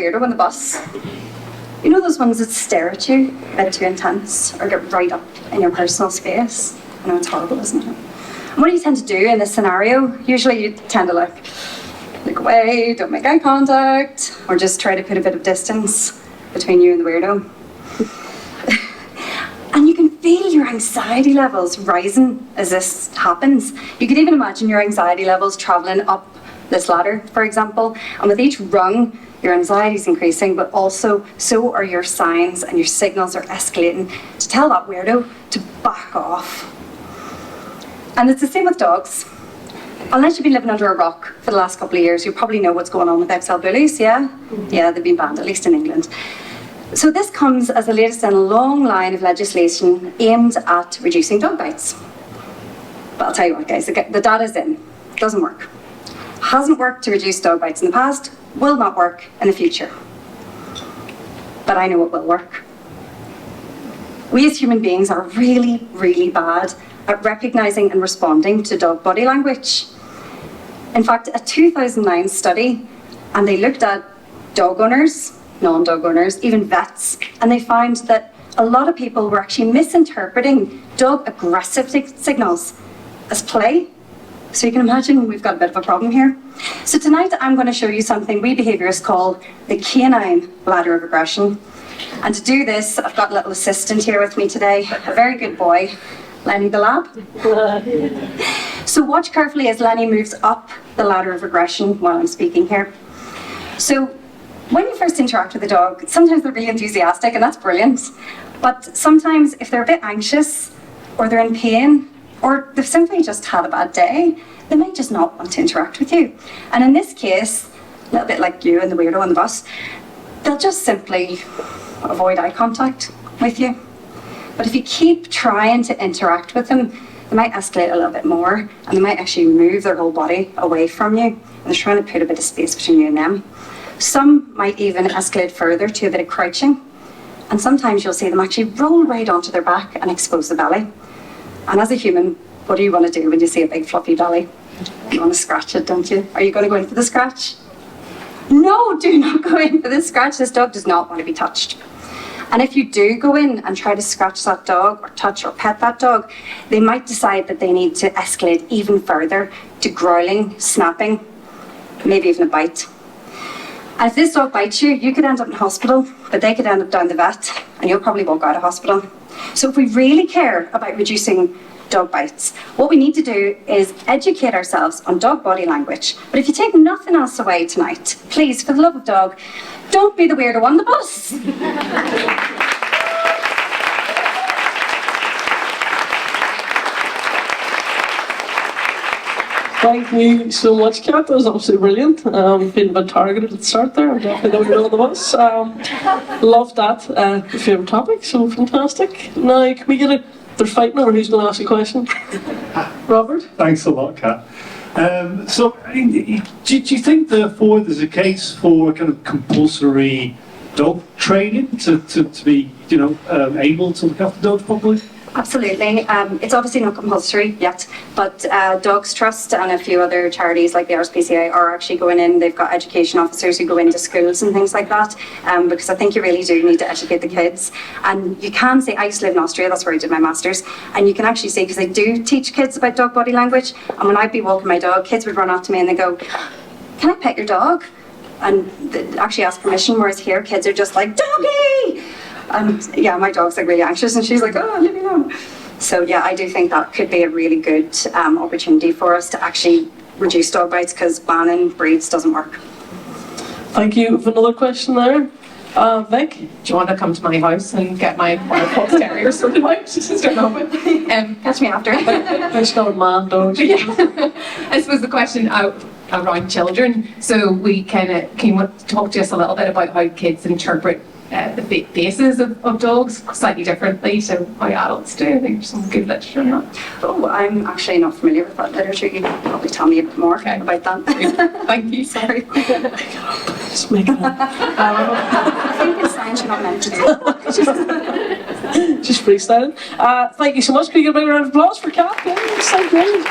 weirdo on the bus? You know those ones that stare at you a bit too intense or get right up in your personal space? I know it's horrible, isn't it? And what do you tend to do in this scenario? Usually you tend to look away, don't make eye contact, or just try to put a bit of distance between you and the weirdo. And you can feel your anxiety levels rising as this happens. You could even imagine your anxiety levels travelling up this ladder, for example, and with each rung, your anxiety is increasing, but also so are your signs and your signals are escalating to tell that weirdo to back off. And it's the same with dogs. Unless you've been living under a rock for the last couple of years, you probably know what's going on with XL bullies, yeah? Yeah, they've been banned, at least in England. So this comes as the latest in a long line of legislation aimed at reducing dog bites. But I'll tell you what, guys, the data's in. It doesn't work. Hasn't worked to reduce dog bites in the past, will not work in the future. But I know it will work. We as human beings are really, really bad at recognising and responding to dog body language. In fact, a 2009 study, and they looked at dog owners, non-dog owners, even vets, and they found that a lot of people were actually misinterpreting dog aggressive signals as play. So you can imagine we've got a bit of a problem here. So tonight I'm going to show you something we behaviourists call the canine ladder of aggression. And to do this, I've got a little assistant here with me today, a very good boy, Lenny the lab. So watch carefully as Lenny moves up the ladder of aggression while I'm speaking here. So when you first interact with a dog, sometimes they're really enthusiastic, and that's brilliant. But sometimes if they're a bit anxious, or they're in pain, or they've simply just had a bad day, they might just not want to interact with you. And in this case, a little bit like you and the weirdo on the bus, they'll just simply avoid eye contact with you. But if you keep trying to interact with them, they might escalate a little bit more, and they might actually move their whole body away from you, and they're trying to put a bit of space between you and them. Some might even escalate further to a bit of crouching, and sometimes you'll see them actually roll right onto their back and expose the belly. And as a human, what do you want to do when you see a big fluffy belly? You want to scratch it, don't you? Are you going to go in for the scratch? No, do not go in for the scratch. This dog does not want to be touched. And if you do go in and try to scratch that dog or touch or pet that dog, they might decide that they need to escalate even further to growling, snapping, maybe even a bite. And if this dog bites you, you could end up in hospital, but they could end up down the vet, and you'll probably walk out of hospital. So if we really care about reducing dog bites, what we need to do is educate ourselves on dog body language. But if you take nothing else away tonight, please, for the love of dog, don't be the weirdo on the bus. Thank you so much, Kat. That was absolutely brilliant. Being a bit targeted at the start there. I'm definitely going to the bus. Loved that. Favourite topic, so fantastic. Now, can we get a... They're fighting over who's going to ask a question. Robert? Thanks a lot, Kat. So, do you think, therefore, there's a case for kind of compulsory dog training to be, able to look after dogs properly? Absolutely. It's obviously not compulsory yet, but Dogs Trust and a few other charities like the RSPCA are actually going in. They've got education officers who go into schools and things like that, because I think you really do need to educate the kids. And you can see, I used to live in Austria, that's where I did my master's, and you can actually see, because they do teach kids about dog body language, and when I'd be walking my dog, kids would run up to me and they go, "Can I pet your dog?" And they'd actually ask permission, whereas here kids are just like, "Doggy!" And yeah, my dog's like really anxious and she's like, "Oh, leave me alone." So yeah, I do think that could be a really good opportunity for us to actually reduce dog bites, because banning breeds doesn't work. Thank you. Have another question there. Vic? Do you want to come to my house and get my fox terrier sorted out? Just don't know. Catch me after. There's no man dogs. Yeah. I suppose the question around children. So we can you talk to us a little bit about how kids interpret the faces of dogs slightly differently to how adults do? I think there's some good literature on that. Oh, I'm actually not familiar with that literature. You can probably tell me a bit more about that. Thank you. Sorry. Just make it up. I think it's science you're not meant to do. Just freestyling. Thank you so much. Can you give a big round of applause for Kat? Yeah, so great.